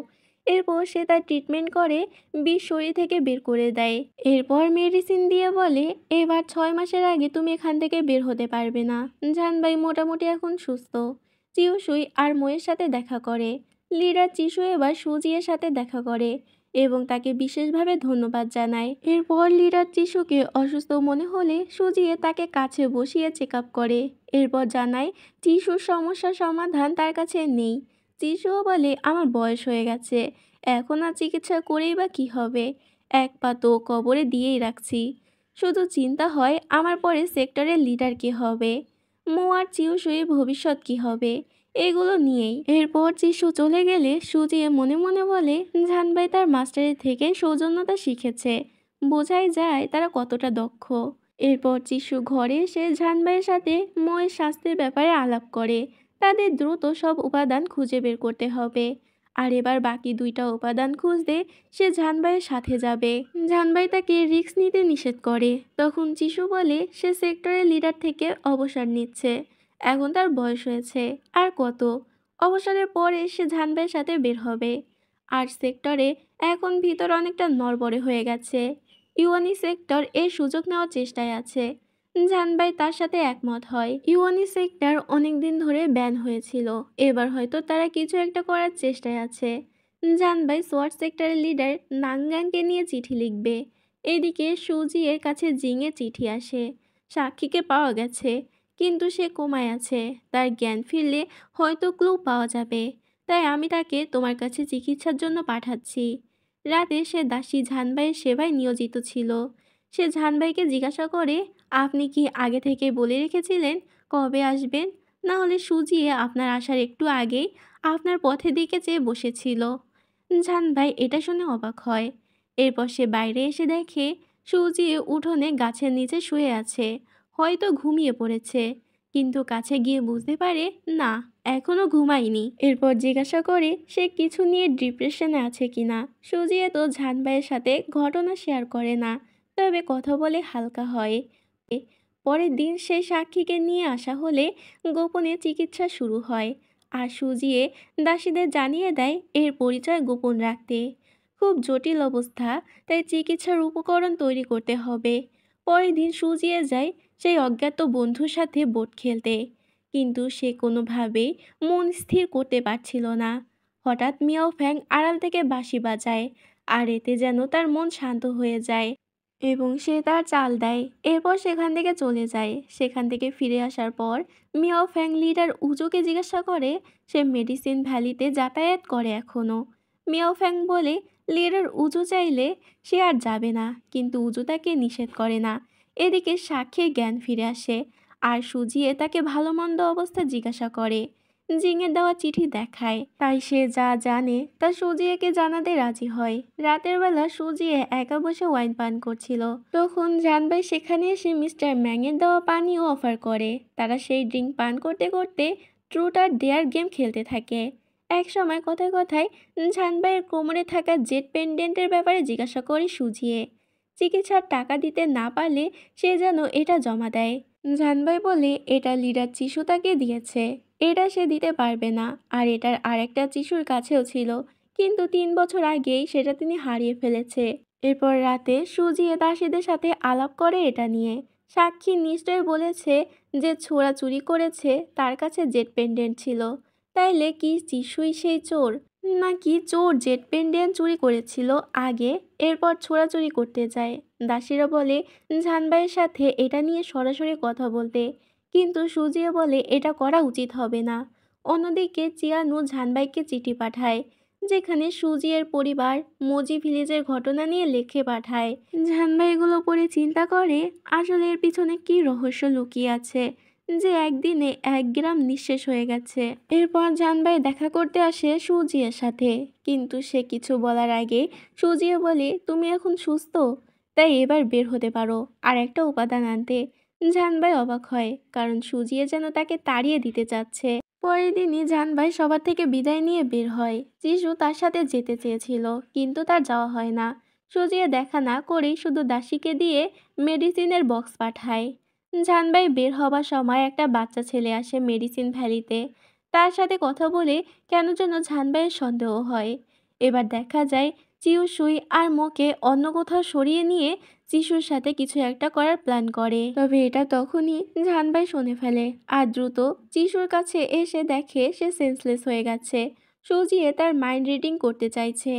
এরপর সে তার ট্রিটমেন্ট করে বিষ শরীর থেকে বের করে দেয়। এরপর মেডিসিন দিয়ে বলে এবার 6 মাসের আগে তুমি এখান থেকে বের হতে পারবে না। জাহানভাই মোটামুটি এখন সুস্থ। চিউসুই আর ময়ের সাথে দেখা করে। লিডার চিশু এবার সুজিয়ের সাথে দেখা করে এবং তাকে বিশেষভাবে ধন্যবাদ জানায়। এরপর লিডার চিশুকে অসুস্থ মনে হলে সুজিয়ে তাকে কাছে বসিয়ে চেক আপ করে। এরপর জানায় চিশুর সমস্যার সমাধান তার কাছে নেই। চিশুও বলে আমার বয়স হয়ে গেছে, এখন আর চিকিৎসা করেই বা কী হবে, এক পা তো কবরে দিয়েই রাখছি। শুধু চিন্তা হয় আমার পরে সেক্টরের লিডার কে হবে, মো আর চিউসুইয়ের ভবিষ্যৎ কি হবে, এগুলো নিয়েই। এরপর চিশু চলে গেলে সুজিয়ে মনে মনে বলে জাহানভাই তার মাস্টারের থেকে সৌজন্যতা শিখেছে, বোঝাই যায় তারা কতটা দক্ষ। এরপর চিশু ঘরে এসে জাহানভাইয়ের সাথে ময়ের স্বাস্থ্যের ব্যাপারে আলাপ করে। তাদের দ্রুত সব উপাদান খুঁজে বের করতে হবে। আর এবার বাকি 2টা উপাদান খুঁজতে সে জাহানভাইয়ের সাথে যাবে। জাহানভাই তাকে রিস্ক নিতে নিষেধ করে। তখন চিশু বলে সে সেক্টরের লিডার থেকে অবসর নিচ্ছে, এখন তার বয়স হয়েছে, আর কত, অবসরের পরে সে জাহানভাইয়ের সাথে বের হবে। আর সেক্টরে এখন ভিতর অনেকটা নড়বড়ে হয়ে গেছে। ইউয়ানি সেক্টর এর সুযোগ নেওয়ার চেষ্টায় আছে। জাহানভাই তার সাথে একমত হয়। ইউয়ানি সেক্টর অনেকদিন ধরে ব্যান হয়েছিল, এবার হয়তো তারা কিছু একটা করার চেষ্টায় আছে। জাহানভাই সোয়াট সেক্টরের লিডার নাঙ্গাংকে নিয়ে চিঠি লিখবে। এদিকে সুজিয়ের কাছে জিংয়ে চিঠি আসে। সাক্ষীকে পাওয়া গেছে, কিন্তু সে কোমায় আছে। তার জ্ঞান ফিরলে হয়তো ক্লু পাওয়া যাবে, তাই আমি তাকে তোমার কাছে চিকিৎসার জন্য পাঠাচ্ছি। রাতে সে দাসী জাহানভাইয়ের সেবায় নিয়োজিত ছিল। সে জাহানভাইকে জিজ্ঞাসা করে আপনি কি আগে থেকে বলে রেখেছিলেন কবে আসবেন, না হলে সুজিয়ে আপনার আসার একটু আগেই আপনার পথের দিকে চেয়ে বসেছিল। জাহানভাই এটা শুনে অবাক হয়। এরপর সে বাইরে এসে দেখে সুজিয়ে উঠোনে গাছের নিচে শুয়ে আছে, হয়তো ঘুমিয়ে পড়েছে। কিন্তু কাছে গিয়ে বুঝতে পারে না, এখনো ঘুমায়নি। এরপর জিজ্ঞাসা করে সে কিছু নিয়ে ডিপ্রেশনে আছে কিনা। সুজিয়ে তো জাহানভাইয়ের সাথে ঘটনা শেয়ার করে না, তবে কথা বলে হালকা হয়। পরের দিন সেই সাক্ষীকে নিয়ে আসা হলে গোপনে চিকিৎসা শুরু হয়। আর সুজিয়ে দাসীদের জানিয়ে দেয় এর পরিচয় গোপন রাখতে। খুব জটিল অবস্থা, তাই চিকিৎসার উপকরণ তৈরি করতে হবে। পরের দিন সুজিয়ে যায় সেই অজ্ঞাত বন্ধুর সাথে বোট খেলতে, কিন্তু সে কোনোভাবেই মন স্থির করতে পারছিল না। হঠাৎ মিয়াও ফ্যাং আড়াল থেকে বাঁশি বাজায়, আর এতে যেন তার মন শান্ত হয়ে যায় এবং সে তার চাল দেয়। এরপর সেখান থেকে চলে যায়। সেখান থেকে ফিরে আসার পর মিয়াও ফ্যাং লিডার উজুকে জিজ্ঞাসা করে সে মেডিসিন ভ্যালিতে যাতায়াত করে এখনও। মিয়াও ফ্যাং বলে লিডার উজু চাইলে সে আর যাবে না, কিন্তু উজু তাকে নিষেধ করে না। এদিকে সাক্ষীর জ্ঞান ফিরে আসে, আর সুজিয়ে তাকে ভালো মন্দ অবস্থা জিজ্ঞাসা করে। জিংয়ের দেওয়া চিঠি দেখায়, তাই সে যা জানে তা সুজিয়েকে জানাতে রাজি হয়। রাতের বেলা সুজিয়ে একা বসে ওয়াইন পান করছিল, তখন জানবাই সেখানে এসে মিস্টার ম্যাংয়ের দেওয়া পানিও অফার করে। তারা সেই ড্রিঙ্ক পান করতে করতে ট্রুথ আর ডেয়ার গেম খেলতে থাকে। এক সময় কথায় কথায় জানবাইয়ের কোমরে থাকা জেট পেন্ডেন্টের ব্যাপারে জিজ্ঞাসা করে সুজিয়ে। চিকিৎসার টাকা দিতে না পারলে সে যেন এটা জমা দেয়। জানবাই বলে এটা লিডার চিশু তাকে দিয়েছে, এটা সে দিতে পারবে না। আর এটার আরেকটা চিশুর কাছেও ছিল, কিন্তু 3 বছর আগেই সেটা তিনি হারিয়ে ফেলেছে। এরপর রাতে সুজিয়ে দাসীদের সাথে আলাপ করে এটা নিয়ে। সাক্ষী নিশ্চয় বলেছে যে ছোড়া চুরি করেছে তার কাছে জেট পেন্ডেন্ট ছিল। তাইলে কি চিশুই সেই চোর, নাকি চোর জেট পেন্ডেন্ট চুরি করেছিল আগে, এরপর ছোড়াচুরি করতে যায়? দাসীরা বলে জানবাইয়ের সাথে এটা নিয়ে সরাসরি কথা বলতে, কিন্তু সুজিয়ে বলে এটা করা উচিত হবে না। অন্যদিকে চিয়ানু জানবাইকে চিঠি পাঠায় যেখানে সুজিয়ের পরিবার মজি ভিলেজের ঘটনা নিয়ে লিখে পাঠায়। জাহানভাই এগুলো পড়ে চিন্তা করে আসলে এর পিছনে কি রহস্য লুকিয়ে আছে যে একদিনে 1 গ্রাম নিঃশেষ হয়ে গেছে। এরপর জাহানভাই দেখা করতে আসে সুজিয়ের সাথে, কিন্তু সে কিছু বলার আগে সুজিয়ে বলে তুমি এখন সুস্থ, তাই এবার বের হতে পারো আর একটা উপাদান আনতে। জাহানভাই অবাক হয়, কারণ সুজিয়ে যেন তাকে তাড়িয়ে দিতে চাচ্ছে। পরের দিনই জাহানভাই সবার থেকে বিদায় নিয়ে বের হয়। জিসু তার সাথে যেতে চেয়েছিল, কিন্তু তার যাওয়া হয় না। সুজিয়ে দেখা না করেই শুধু দাসীকে দিয়ে মেডিসিনের বক্স পাঠায়। জাহানভাই বের হবার সময় একটা বাচ্চা ছেলে আসে মেডিসিন ভ্যালিতে। তার সাথে কথা বলে কেন যেন জাহানভাইয়ের সন্দেহ হয়। এবার দেখা যায় চিউসুই আর মোকে অন্য কোথাও সরিয়ে নিয়ে যিশুর সাথে কিছু একটা করার প্ল্যান করে। তবে এটা তখনই জাহানভাই শুনে ফেলে আর দ্রুত যিশুর কাছে এসে দেখে সে সেন্সলেস হয়ে গেছে। সুজিয়ে তার মাইন্ড রিডিং করতে চাইছে।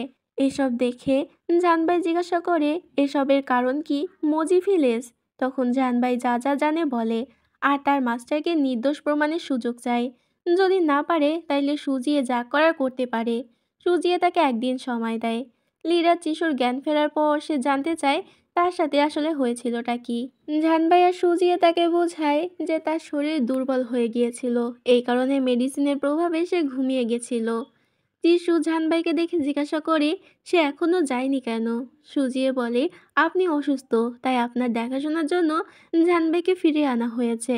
এসব দেখে জাহানভাই জিজ্ঞাসা করে এসবের কারণ কি মজি ভিলেজ। তখন জাহানভাই যা যা জানে বলে আর তার মাস্টারকে নির্দোষ প্রমাণের সুযোগ চায়। যদি না পারে তাইলে সুজিয়ে যা করার করতে পারে। সুজিয়ে তাকে 1 দিন সময় দেয়। লিডার যিশুর জ্ঞান ফেরার পর সে জানতে চায় তার সাথে আসলে হয়েছিলটা কি। জাহানভাই আর সুজিয়ে তাকে বোঝায় যে তার শরীর দুর্বল হয়ে গিয়েছিল, এই কারণে মেডিসিনের প্রভাবে সে ঘুমিয়ে গেছিল। যিশু জাহানভাইকে দেখে জিজ্ঞাসা করে সে এখনো যায়নি কেন। সুজিয়ে বলে আপনি অসুস্থ, তাই আপনার দেখাশোনার জন্য জাহানভাইকে ফিরিয়ে আনা হয়েছে।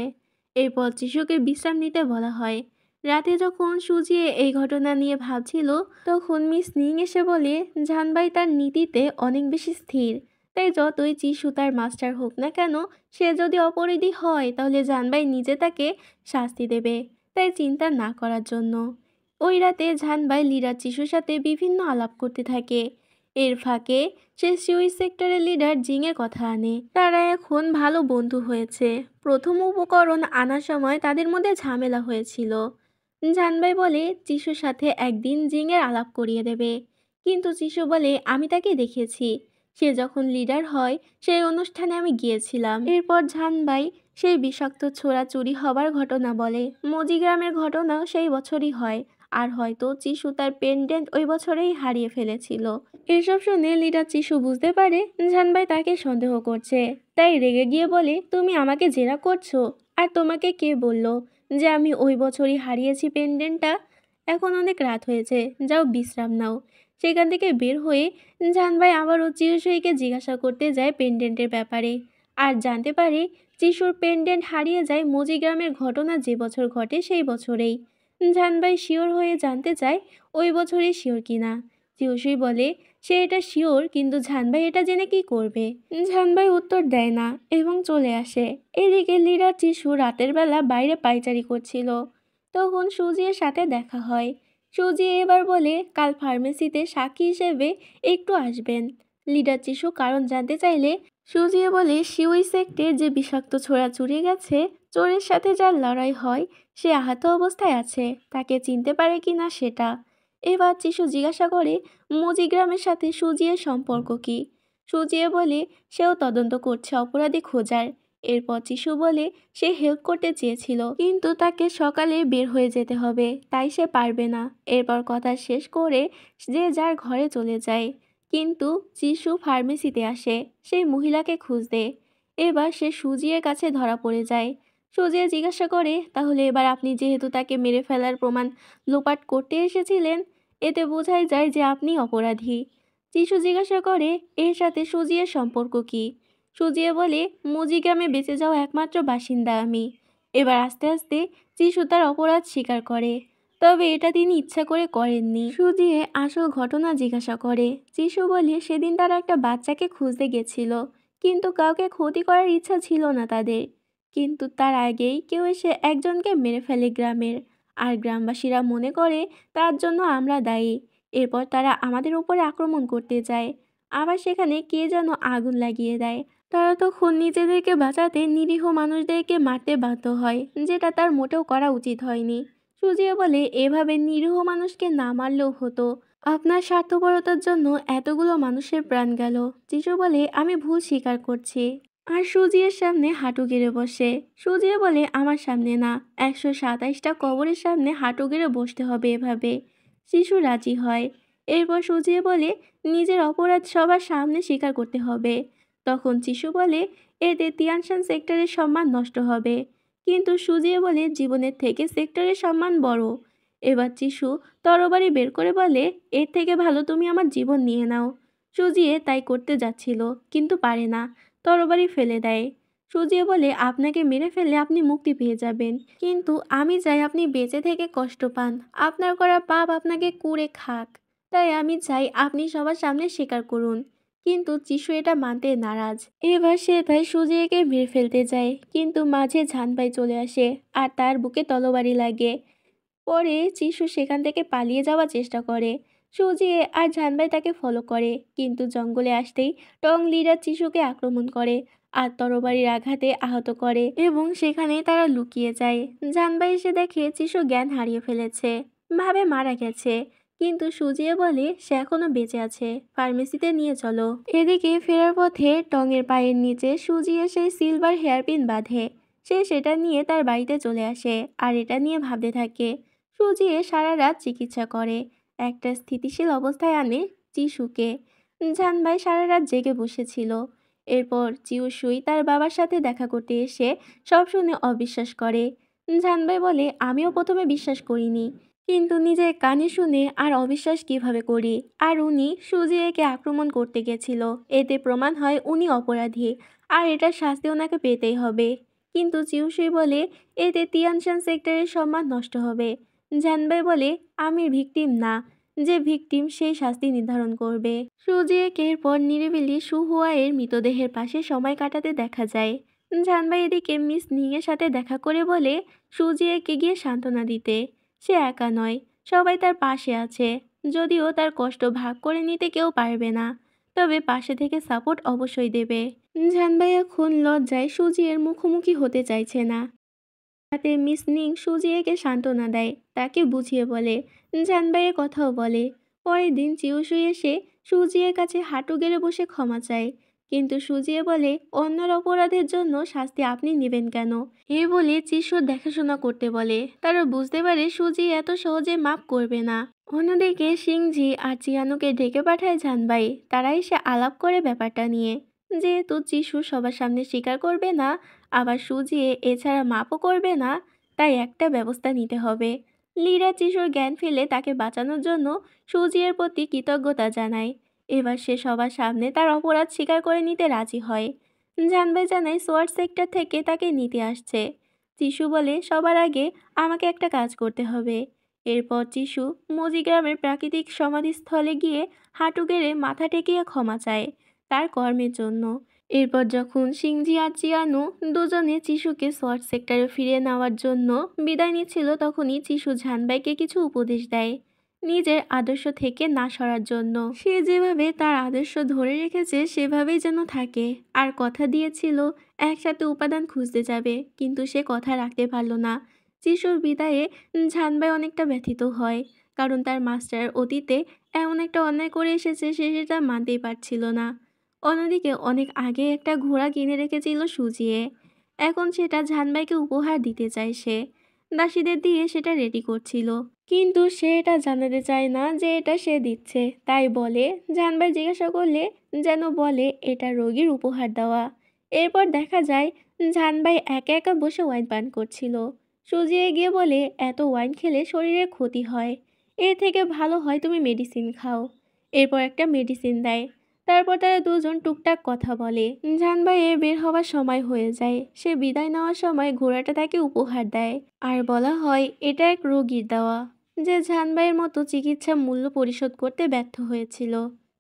এরপর যিশুকে বিশ্রাম নিতে বলা হয়। রাতে যখন সুজিয়ে এই ঘটনা নিয়ে ভাবছিল, তখন মিস নিং এসে বলে জাহানভাই তার নীতিতে অনেক বেশি স্থির, তাই যতই যিশু তার মাস্টার হোক না কেন, সে যদি অপরাধী হয় তাহলে জাহানভাই নিজে তাকে শাস্তি দেবে, তাই চিন্তা না করার জন্য। ওই রাতে জাহানভাই লিডার যিশুর সাথে বিভিন্ন আলাপ করতে থাকে। এর ফাঁকে সে সুইস সেক্টরের লিডার জিংয়ের কথা আনে। তারা এখন ভালো বন্ধু হয়েছে। প্রথম উপকরণ আনার সময় তাদের মধ্যে ঝামেলা হয়েছিল। জাহানভাই বলে যিশুর সাথে একদিন জিংয়ের আলাপ করিয়ে দেবে, কিন্তু যিশু বলে আমি তাকে দেখেছি, সে যখন লিডার হয় সেই অনুষ্ঠানে আমি গিয়েছিলাম। এরপর জাহানভাই সেই বিষাক্ত ছোড়া চুরি হবার ঘটনা বলে। মজি গ্রামের ঘটনাও সেই বছরই হয়, আর হয়তো যিশু তার পেন্ডেন্ট ওই বছরেই হারিয়ে ফেলেছিল। এসব শুনে লিডার যিশু বুঝতে পারে জাহানভাই তাকে সন্দেহ করছে, তাই রেগে গিয়ে বলে তুমি আমাকে জেরা করছো, আর তোমাকে কে বলল যে আমি ওই বছরই হারিয়েছি পেন্ডেন্টটা। এখন অনেক রাত হয়েছে, যাও বিশ্রাম নাও। সেখান থেকে বের হয়ে জাহানভাই আবারও চিরসইকে জিজ্ঞাসা করতে যায় পেন্ডেন্টের ব্যাপারে, আর জানতে পারে যিশুর পেন্ডেন্ট হারিয়ে যায় মজি গ্রামের ঘটনা যে বছর ঘটে সেই বছরেই। জাহানভাই শিওর হয়ে জানতে চায় ওই বছরই শিওর কিনা। চিরসই বলে সে এটা শিওর, কিন্তু জাহানভাই এটা জেনে কি করবে। জাহানভাই উত্তর দেয় না এবং চলে আসে। এদিকে লিডার যিশু রাতের বেলা বাইরে পায়চারি করছিল। তখন সুজিয়ের সাথে দেখা হয়। সুজি এবার বলে কাল ফার্মেসিতে সাক্ষী হিসেবে একটু আসবেন। লিডার যিশু কারণ জানতে চাইলে সুজিয়ে বলে শিউই সেক্টের যে বিষাক্ত ছোড়া চুরি গেছে, চোরের সাথে যার লড়াই হয় সে আহত অবস্থায় আছে, তাকে চিনতে পারে কিনা সেটা। এবার যিশু জিজ্ঞাসা করে মজি গ্রামের সাথে সুজিয়ের সম্পর্ক কি। সুজিয়ে বলে সেও তদন্ত করছে অপরাধী খোঁজার। এরপর যিশু বলে সে হেল্প করতে চেয়েছিল, কিন্তু তাকে সকালে বের হয়ে যেতে হবে, তাই সে পারবে না। এরপর কথা শেষ করে যে যার ঘরে চলে যায়। কিন্তু যিশু ফার্মেসিতে আসে সেই মহিলাকে খুঁজতে। এবার সে সুজিয়ের কাছে ধরা পড়ে যায়। সুজিয়ে জিজ্ঞাসা করে তাহলে এবার আপনি যেহেতু তাকে মেরে ফেলার প্রমাণ লোপাট করতে এসেছিলেন, এতে বোঝাই যায় যে আপনি অপরাধী। যিশু জিজ্ঞাসা করে এর সাথে সুজিয়ের সম্পর্ক কি। সুজিয়ে বলে মজি গ্রামে বেঁচে যাওয়া একমাত্র বাসিন্দা আমি। এবার আস্তে আস্তে যিশু তার অপরাধ স্বীকার করে, তবে এটা তিনি ইচ্ছা করে করেননি। সুজিয়ে আসল ঘটনা জিজ্ঞাসা করে। যিশু বলে সেদিন তারা একটা বাচ্চাকে খুঁজতে গেছিল, কিন্তু কাউকে ক্ষতি করার ইচ্ছা ছিল না তাদের। কিন্তু তার আগেই কেউ এসে একজনকে মেরে ফেলে গ্রামের, আর গ্রামবাসীরা মনে করে তার জন্য আমরা দায়ী। এরপর তারা আমাদের উপরে আক্রমণ করতে যায়, আবার সেখানে কে যেন আগুন লাগিয়ে দেয়। তারা তখন নিজেদেরকে বাঁচাতে নিরীহ মানুষদেরকে মারতে বাধ্য হয়, যেটা তার মোটেও করা উচিত হয়নি। সুজিয়ে বলে এভাবে নিরীহ মানুষকে না মারলেও হতো, আপনার স্বার্থপরতার জন্য এতগুলো মানুষের প্রাণ গেল। যিশু বলে আমি ভুল স্বীকার করছি, আর সুজিয়ের সামনে হাঁটু গেড়ে বসে। সুজিয়ে বলে আমার সামনে না, 127টা কবরের সামনে হাঁটু গেড়ে বসতে হবে এভাবে। যিশু রাজি হয়। এরপর সুজিয়ে বলে নিজের অপরাধ সবার সামনে স্বীকার করতে হবে। তখন চিশু বলে এতে তিয়ানশান সেক্টরের সম্মান নষ্ট হবে, কিন্তু সুজিয়ে বলে জীবনের থেকে সেক্টরের সম্মান বড়। এবার চিশু তরবারি বের করে বলে এর থেকে ভালো তুমি আমার জীবন নিয়ে নাও। সুজিয়ে তাই করতে যাচ্ছিল কিন্তু পারে না, তরবারি ফেলে দেয়। সুজিয়ে বলে আপনাকে মেরে ফেললে আপনি মুক্তি পেয়ে যাবেন, কিন্তু আমি চাই আপনি বেঁচে থেকে কষ্ট পান, আপনার করা পাপ আপনাকে কুরে খাক। তাই আমি চাই আপনি সবার সামনে স্বীকার করুন। কিন্তু চিশু এটা মানতে নারাজ। এবার সে তাই সুজিয়েকে মেরে ফেলতে যায়, কিন্তু মাঝে ঝানবাই চলে আসে আর তার বুকে তলোয়ারি লাগে। পরে চিশু সেখান থেকে পালিয়ে যাওয়ার চেষ্টা করে। সুজিয়ে আর ঝানবাই তাকে ফলো করে, কিন্তু জঙ্গলে আসতেই টং লিডার চিশুকে আক্রমণ করে আর তরবারির আঘাতে আহত করে এবং সেখানেই তারা লুকিয়ে যায়। ঝানবাই এসে দেখে চিশু জ্ঞান হারিয়ে ফেলেছে, ভাবে মারা গেছে, কিন্তু সুজিয়ে বলে সে এখনো বেঁচে আছে, ফার্মেসিতে নিয়ে চলো। এদিকে ফেরার পথে টঙের পায়ের নিচে সুজিয়ে সেই সিলভার হেয়ারপিন বাঁধে। সে সেটা নিয়ে তার বাড়িতে চলে আসে আর এটা নিয়ে ভাবতে থাকে। সুজিয়ে সারা রাত চিকিৎসা করে, একটা স্থিতিশীল অবস্থায় আনে চিশুকে। ঝানবাই সারা রাত জেগে বসেছিল। এরপর চিউসুই তার বাবার সাথে দেখা করতে এসে সব শুনে অবিশ্বাস করে। ঝানবাই বলে আমিও প্রথমে বিশ্বাস করিনি, কিন্তু নিজের কানে শুনে আর অবিশ্বাস কিভাবে করি। আর উনি সুজিয়েকে আক্রমণ করতে গেছিল, এতে প্রমাণ হয় উনি অপরাধী আর এটার শাস্তি ওনাকে পেতেই হবে। কিন্তু চিউসুই বলে এতে তিয়ানশান সেক্টরের সম্মান নষ্ট হবে। ঝানবাই বলে আমি ভিকটিম না, যে ভিকটিম সেই শাস্তি নির্ধারণ করবে। সুজিয়েকে এরপর নিরিবিলি সুহুয়ায়ের মৃতদেহের পাশে সময় কাটাতে দেখা যায়। ঝানবাই এদিকে মিস নিংয়ের সাথে দেখা করে বলে সুজিয়েকে গিয়ে সান্ত্বনা দিতে। সে একা নয়, সবাই তার পাশে আছে, যদিও তার কষ্ট ভাগ করে নিতে কেউ পারবে না, তবে পাশে থেকে সাপোর্ট অবশ্যই দেবে। ঝানবাই এখন লজ্জায় সুজিয়ের মুখোমুখি হতে চাইছে না। তাতে মিস নিং সুজিয়েকে সান্ত্বনা দেয়, তাকে বুঝিয়ে বলে, ঝানবাইয়ের কথাও বলে। পরের দিন চিউসুই এসে সুজিয়ের কাছে হাঁটু গেড়ে বসে ক্ষমা চায়, কিন্তু সুজিয়ে বলে অন্যের অপরাধের জন্য শাস্তি আপনি নেবেন কেন। এই বলে চিশুর দেখাশোনা করতে বলে। তারা বুঝতে পারে সুজি এত সহজে মাপ করবে না। অন্যদিকে সিংজি আর চিয়ানুকে ডেকে পাঠায় ঝানবাই। তারা এসে আলাপ করে ব্যাপারটা নিয়ে। যেহেতু চিশু সবার সামনে স্বীকার করবে না, আবার সুজিয়ে এছাড়া মাপও করবে না, তাই একটা ব্যবস্থা নিতে হবে। লিরা চিশুর জ্ঞান ফেলে তাকে বাঁচানোর জন্য সুজিয়ের প্রতি কৃতজ্ঞতা জানায়। এবার সে সবার সামনে তার অপরাধ স্বীকার করে নিতে রাজি হয়। ঝানবাই জানায় সোয়ার্ড সেক্টর থেকে তাকে নিতে আসছে। চিশু বলে সবার আগে আমাকে একটা কাজ করতে হবে। এরপর চিশু মজি গ্রামের প্রাকৃতিক সমাধিস্থলে গিয়ে হাঁটু গেড়ে মাথা টেকিয়ে ক্ষমা চায় তার কর্মের জন্য। এরপর যখন সিংজি আর চিয়ানু দুজনে চিশুকে সোয়ার্ড সেক্টরে ফিরিয়ে নেওয়ার জন্য বিদায় নিচ্ছিল, তখনই চিশু ঝানবাইকে কিছু উপদেশ দেয় নিজের আদর্শ থেকে না সরার জন্য। সে যেভাবে তার আদর্শ ধরে রেখেছে সেভাবেই যেন থাকে, আর কথা দিয়েছিল একসাথে উপাদান খুঁজতে যাবে, কিন্তু সে কথা রাখতে পারল না। চিশুর বিদায়ে ঝানবাই অনেকটা ব্যথিত হয়, কারণ তার মাস্টার অতীতে এমন একটা অন্যায় করে এসেছে সে সেটা মানতেই পারছিল না। অন্যদিকে অনেক আগে একটা ঘোড়া কিনে রেখেছিল সুজিয়ে, এখন সেটা ঝানবাইকে উপহার দিতে চায় সে। দাসীদের দিয়ে সেটা রেডি করছিল, কিন্তু সে এটা জানাতে চায় না যে এটা সে দিচ্ছে, তাই বলে ঝানবাই জিজ্ঞাসা করলে যেন বলে এটা রোগীর উপহার দেওয়া। এরপর দেখা যায় ঝানবাই একা একা বসে ওয়াইন পান করছিল। সুজিয়ে গিয়ে বলে এত ওয়াইন খেলে শরীরের ক্ষতি হয়, এর থেকে ভালো হয় তুমি মেডিসিন খাও। এরপর একটা মেডিসিন দেয়। তারপর তারা দুজন টুকটাক কথা বলে। ঝানবাইয়ের বের হওয়ার সময় হয়ে যায়। সে বিদায় নেওয়ার সময় ঘোড়াটা তাকে উপহার দেয় আর বলা হয় এটা এক রোগীর দেওয়া, যে ঝানবাইয়ের মতো চিকিৎসা মূল্য পরিশোধ করতে ব্যর্থ হয়েছিল।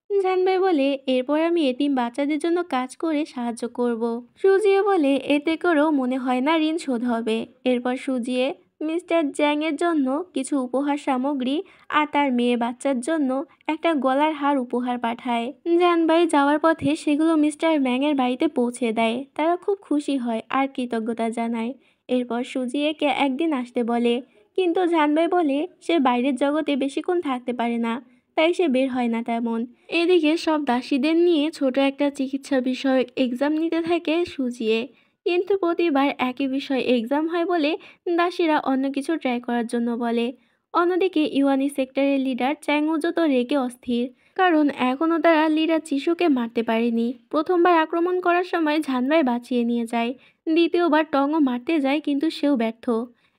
ঝানবাই বলে এরপর আমি এতিম বাচ্চাদের জন্য কাজ করে সাহায্য করব। সুজিয়ে বলে এতে করেও মনে হয় না ঋণ শোধ হবে। এরপর সুজিয়ে মিস্টার জ্যাং এর জন্য কিছু উপহার সামগ্রী আর তার মেয়ে বাচ্চার জন্য একটা গলার হার উপহার পাঠায়। ঝানবাই যাওয়ার পথে সেগুলো মিস্টার ম্যাংয়ের বাড়িতে পৌঁছে দেয়। তারা খুব খুশি হয় আর কৃতজ্ঞতা জানায়। এরপর সুজিয়েকে একদিন আসতে বলে, কিন্তু ঝানবাই বলে সে বাইরের জগতে বেশিক্ষণ থাকতে পারে না, তাই সে বের হয় না তেমন। এদিকে সব দাসীদের নিয়ে ছোট একটা চিকিৎসা বিষয়ক এক্সাম নিতে থাকে সুজিয়ে, কিন্তু প্রতিবার একই বিষয় এক্সাম হয় বলে দাসীরা অন্য কিছু ট্রাই করার জন্য বলে। অন্যদিকে ইউয়ানি সেক্টরের লিডার চ্যাংউজো তো রেগে অস্থির, কারণ এখনও তারা লিডার চিশুকে মারতে পারেনি। প্রথমবার আক্রমণ করার সময় ঝানবাই বাঁচিয়ে নিয়ে যায়, দ্বিতীয়বার টংও মারতে যায় কিন্তু সেও ব্যর্থ।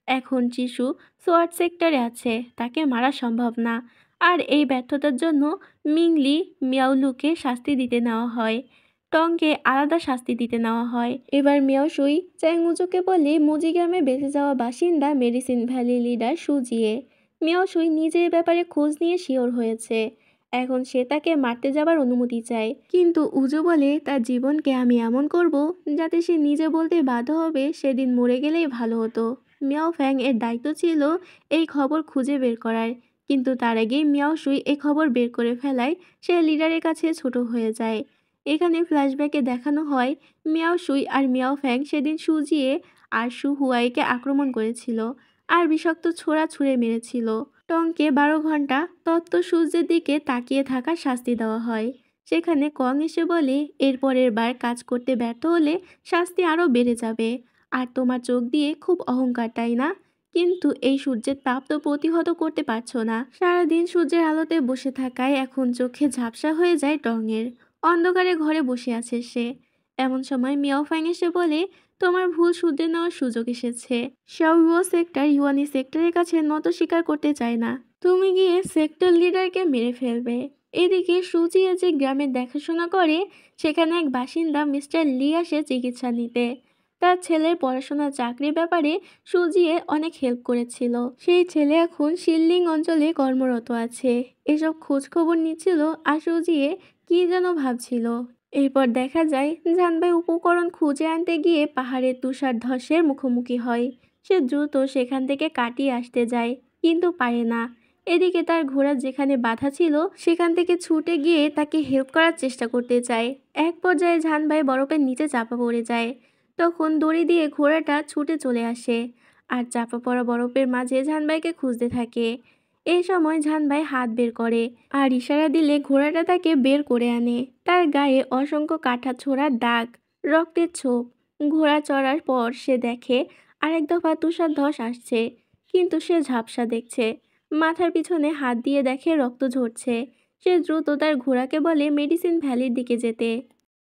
এখন চিশু সোয়াট সেক্টরে আছে, তাকে মারা সম্ভব না। আর এই ব্যর্থতার জন্য মিংলি মিয়াওলুকে শাস্তি দিতে নেওয়া হয়, টংকে আলাদা শাস্তি দিতে নেওয়া হয়। এবার মিয়াওসুই চ্যাংউজোকে বলে মুজি গ্রামে বেঁচে যাওয়া বাসিন্দা মেডিসিন ভ্যালি লিডার সুজিয়ে। মিয়াওসুই নিজের ব্যাপারে খোঁজ নিয়ে শিওর হয়েছে, এখন সে তাকে মারতে যাবার অনুমতি চায়। কিন্তু উজো বলে তার জীবনকে আমি এমন করব যাতে সে নিজে বলতে বাধ্য হবে সেদিন মরে গেলেই ভালো হতো। মিয়াও ফ্যাং এর দায়িত্ব ছিল এই খবর খুঁজে বের করার, কিন্তু তার আগেই মিয়াওসুই এই খবর বের করে ফেলায় সে লিডারের কাছে ছোট হয়ে যায়। এখানে ফ্ল্যাশব্যাকে দেখানো হয় মিয়াওসুই আর মিয়াও ফ্যাং সেদিন সুজিয়ে আর সু হুয়াইকে আক্রমণ করেছিল আর বিষাক্ত ছোড়া ছুঁড়ে মেরেছিল। টংকে 12 ঘন্টা তত্ত্ব সূর্যের দিকে তাকিয়ে থাকার শাস্তি দেওয়া হয়। সেখানে কং এসে বলে এরপরের বার কাজ করতে ব্যর্থ হলে শাস্তি আরও বেড়ে যাবে। আর তোমার চোখ দিয়ে খুব অহংকার, তাই না? কিন্তু এই সূর্যের তাপ তো প্রতিহত করতে পারছো না। সারাদিন সূর্যের আলোতে বসে থাকায় এখন চোখে ঝাপসা হয়ে যায় টংয়ের। অন্ধকারে ঘরে বসে আছে সে। এমন সময় মিয়াও ফ্যাং এসে বলে তোমার ভুল শুধরে নেওয়ার সুযোগ এসেছে। শাওয়ুও সেক্টর ইউয়ানি সেক্টরের কাছে নত স্বীকার করতে চায় না। তুমি গিয়ে সেক্টর লিডারকে মেরে ফেলবে। এদিকে সুজিয়ে যে গ্রামের দেখাশোনা করে সেখানে এক বাসিন্দা মিস্টার লি আসে চিকিৎসা নিতে। তার ছেলের পড়াশোনার চাকরির ব্যাপারে সুজিয়ে অনেক হেল্প করেছিল। সেই ছেলে এখন শিল্লিং অঞ্চলে কর্মরত আছে। এসব খোঁজ খবর নিচ্ছিল আর সুজিয়ে কি যেন ভাবছিল। এরপর দেখা যায় জানবাই উপকরণ খুঁজে আনতে গিয়ে পাহাড়ের তুষার ধসের মুখোমুখি হয়। সে দ্রুত সেখান থেকে কাটিয়ে আসতে যায় কিন্তু পারে না। এদিকে তার ঘোড়া যেখানে বাধা ছিল সেখান থেকে ছুটে গিয়ে তাকে হেল্প করার চেষ্টা করতে চায়। এক পর্যায়ে জানবাই বরফের নিচে চাপা পড়ে যায়। তখন দড়ি দিয়ে ঘোড়াটা ছুটে চলে আসে আর চাপা পড়া বরফের মাঝে জানবাইকে খুঁজতে থাকে। এই সময় জানবাই হাত বের করে আর ইশারা দিলে ঘোড়াটা তাকে বের করে আনে। তার গায়ে অসংখ্য কাটা ছোড়ার দাগ, রক্তের ছোপ। ঘোড়া চড়ার পর সে দেখে আরেক দফা তুষার ধস আসছে, কিন্তু সে ঝাপসা দেখছে। মাথার পিছনে হাত দিয়ে দেখে রক্ত ঝরছে। সে দ্রুত তার ঘোড়াকে বলে মেডিসিন ভ্যালির দিকে যেতে।